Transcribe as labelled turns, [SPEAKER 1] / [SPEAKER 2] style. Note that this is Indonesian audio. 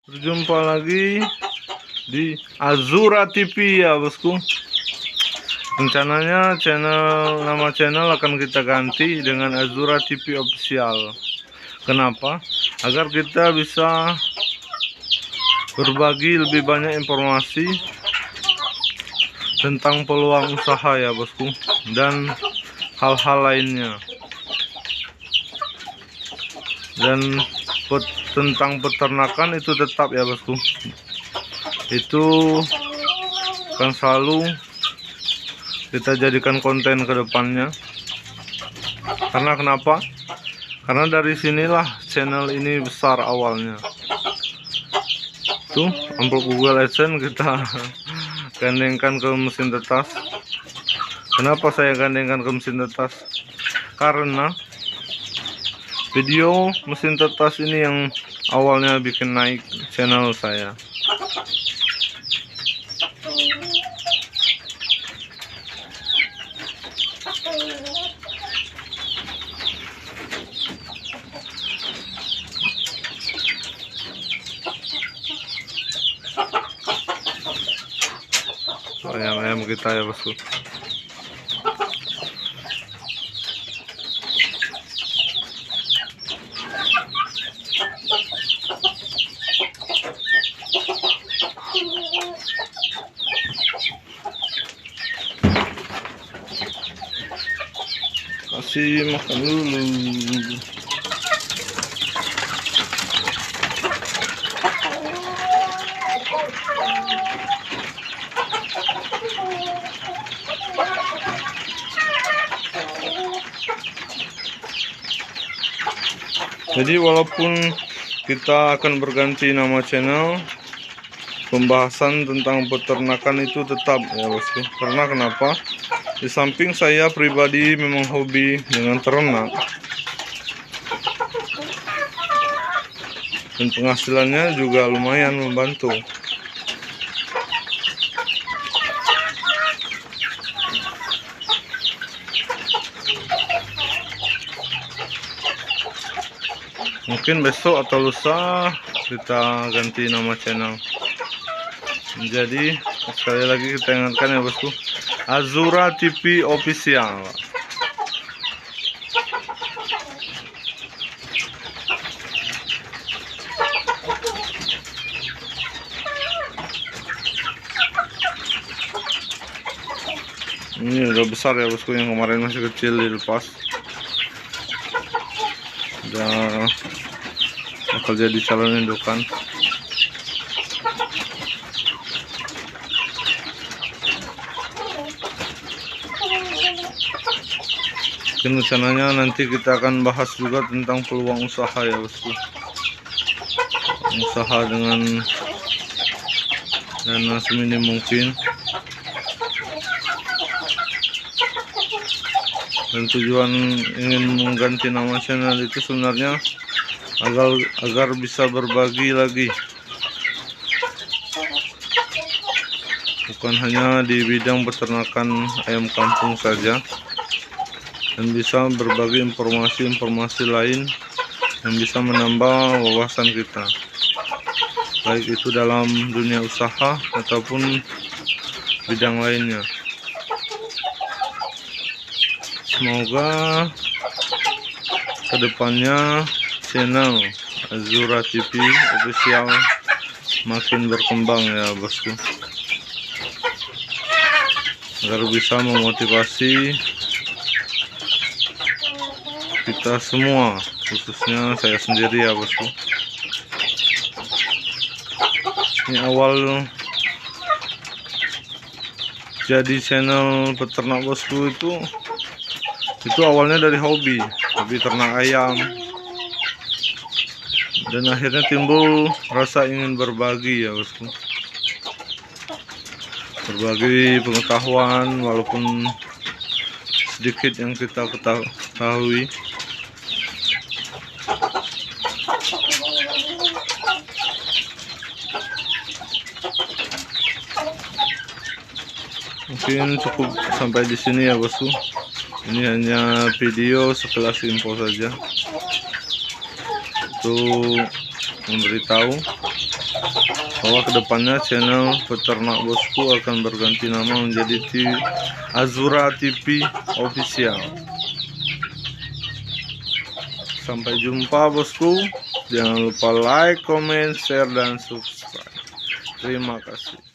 [SPEAKER 1] Berjumpa lagi di Azura TV ya bosku. Rencananya nama channel akan kita ganti dengan Azura TV Official. Kenapa? Agar kita bisa berbagi lebih banyak informasi tentang peluang usaha ya bosku, dan hal-hal lainnya. Dan tentang peternakan itu tetap ya bosku, itu akan selalu kita jadikan konten ke depannya. Karena kenapa? Karena dari sinilah channel ini besar awalnya. Tuh amplop Google AdSense kita gandengkan ke mesin tetas. Kenapa saya gandengkan ke mesin tetas? Karena video mesin tetas ini yang awalnya bikin naik channel saya. Ayam kita ya bosku. Kasih makan dulu. Jadi walaupun kita akan berganti nama channel, pembahasan tentang peternakan itu tetap ya bosku. Karena kenapa? Di samping saya pribadi memang hobi dengan ternak, dan penghasilannya juga lumayan membantu. Mungkin besok atau lusa kita ganti nama channel. Jadi sekali lagi kita ingatkan ya bosku, Azura TV Official. Ini udah besar ya bosku, yang kemarin masih kecil dilepas. Udah bakal jadi calon indukan. Mungkin rencananya nanti kita akan bahas juga tentang peluang usaha ya bosku. Usaha dengan dana seminim mungkin. Dan tujuan ingin mengganti nama channel itu sebenarnya agar bisa berbagi lagi, bukan hanya di bidang peternakan ayam kampung saja, dan bisa berbagi informasi-informasi lain yang bisa menambah wawasan kita, baik itu dalam dunia usaha ataupun bidang lainnya. Semoga kedepannya channel Azura TV Official makin berkembang ya bosku, agar bisa memotivasi kita semua, khususnya saya sendiri ya bosku. Ini awal jadi channel peternak bosku itu awalnya dari hobi ternak ayam, dan akhirnya timbul rasa ingin berbagi ya bosku, berbagi pengetahuan walaupun sedikit yang kita ketahui. Mungkin cukup sampai di sini ya bosku. Ini hanya video sekelas info saja untuk memberitahu bahwa kedepannya channel peternak bosku akan berganti nama menjadi Azura TV Official. Sampai jumpa bosku. Jangan lupa like, comment, share, dan subscribe. Terima kasih.